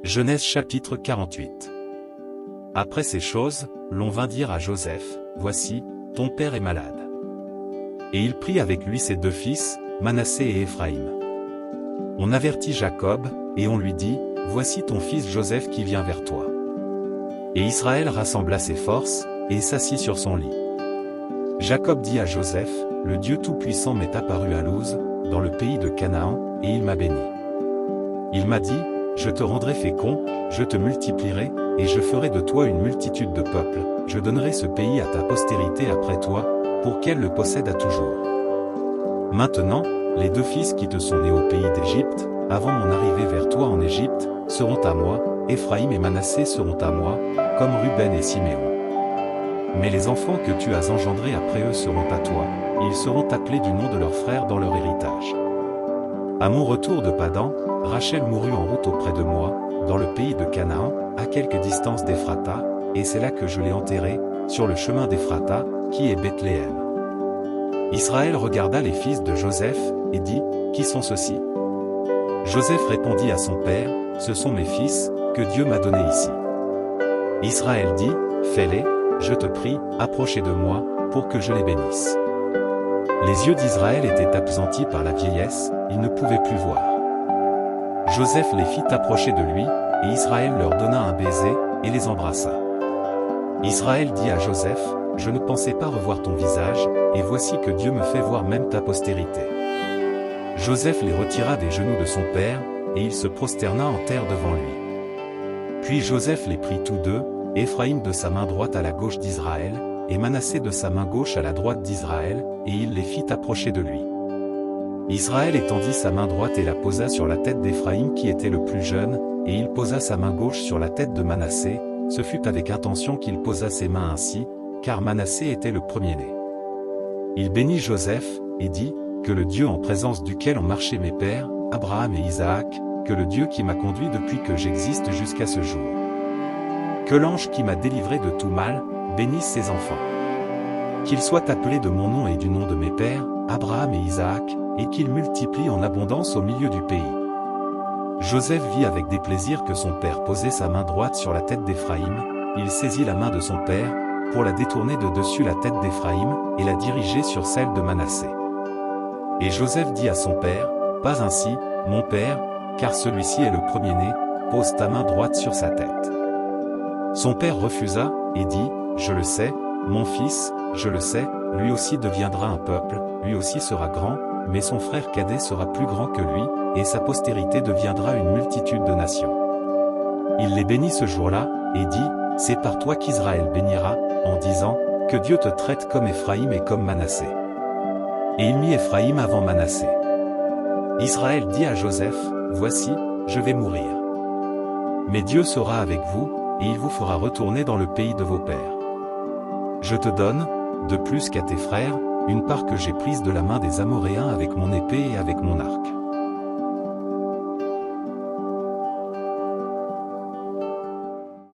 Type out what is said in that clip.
Genèse chapitre 48. Après ces choses, l'on vint dire à Joseph, « Voici, ton père est malade. » Et il prit avec lui ses deux fils, Manassé et Éphraïm. On avertit Jacob, et on lui dit, « Voici ton fils Joseph qui vient vers toi. » Et Israël rassembla ses forces, et s'assit sur son lit. Jacob dit à Joseph, « Le Dieu Tout-Puissant m'est apparu à Luz, dans le pays de Canaan, et il m'a béni. Il m'a dit, je te rendrai fécond, je te multiplierai, et je ferai de toi une multitude de peuples, je donnerai ce pays à ta postérité après toi, pour qu'elle le possède à toujours. Maintenant, les deux fils qui te sont nés au pays d'Égypte, avant mon arrivée vers toi en Égypte, seront à moi, Éphraïm et Manassé seront à moi, comme Ruben et Siméon. Mais les enfants que tu as engendrés après eux seront à toi, ils seront appelés du nom de leur frère dans leur héritage. À mon retour de Padan, Rachel mourut en route auprès de moi, dans le pays de Canaan, à quelque distance d'Éphrata, et c'est là que je l'ai enterrée, sur le chemin d'Éphrata, qui est Bethléem. Israël regarda les fils de Joseph, et dit, « Qui sont ceux-ci » Joseph répondit à son père, « Ce sont mes fils, que Dieu m'a donnés ici. » Israël dit, « Fais-les, je te prie, approchez de moi, pour que je les bénisse. » Les yeux d'Israël étaient appesantis par la vieillesse, il ne pouvait plus voir. Joseph les fit approcher de lui, et Israël leur donna un baiser, et les embrassa. Israël dit à Joseph, « Je ne pensais pas revoir ton visage, et voici que Dieu me fait voir même ta postérité. » Joseph les retira des genoux de son père, et il se prosterna en terre devant lui. Puis Joseph les prit tous deux, Éphraïm de sa main droite à la gauche d'Israël, et Manassé de sa main gauche à la droite d'Israël, et il les fit approcher de lui. Israël étendit sa main droite et la posa sur la tête d'Éphraïm qui était le plus jeune, et il posa sa main gauche sur la tête de Manassé, ce fut avec intention qu'il posa ses mains ainsi, car Manassé était le premier-né. Il bénit Joseph, et dit, « Que le Dieu en présence duquel ont marché mes pères, Abraham et Isaac, que le Dieu qui m'a conduit depuis que j'existe jusqu'à ce jour. Que l'ange qui m'a délivré de tout mal, bénisse ses enfants. Qu'il soit appelé de mon nom et du nom de mes pères, Abraham et Isaac, et qu'il multiplie en abondance au milieu du pays. » Joseph vit avec déplaisir que son père posait sa main droite sur la tête d'Éphraïm, il saisit la main de son père, pour la détourner de dessus la tête d'Éphraïm, et la diriger sur celle de Manassé. Et Joseph dit à son père, « Pas ainsi, mon père, car celui-ci est le premier-né, pose ta main droite sur sa tête. » Son père refusa, et dit, « Je le sais, mon fils, je le sais, lui aussi deviendra un peuple, lui aussi sera grand, mais son frère cadet sera plus grand que lui, et sa postérité deviendra une multitude de nations. » Il les bénit ce jour-là, et dit, « C'est par toi qu'Israël bénira, en disant, que Dieu te traite comme Éphraïm et comme Manassé. » Et il mit Éphraïm avant Manassé. Israël dit à Joseph, « Voici, je vais mourir. Mais Dieu sera avec vous, et il vous fera retourner dans le pays de vos pères. Je te donne, de plus qu'à tes frères, une part que j'ai prise de la main des Amoréens avec mon épée et avec mon arc.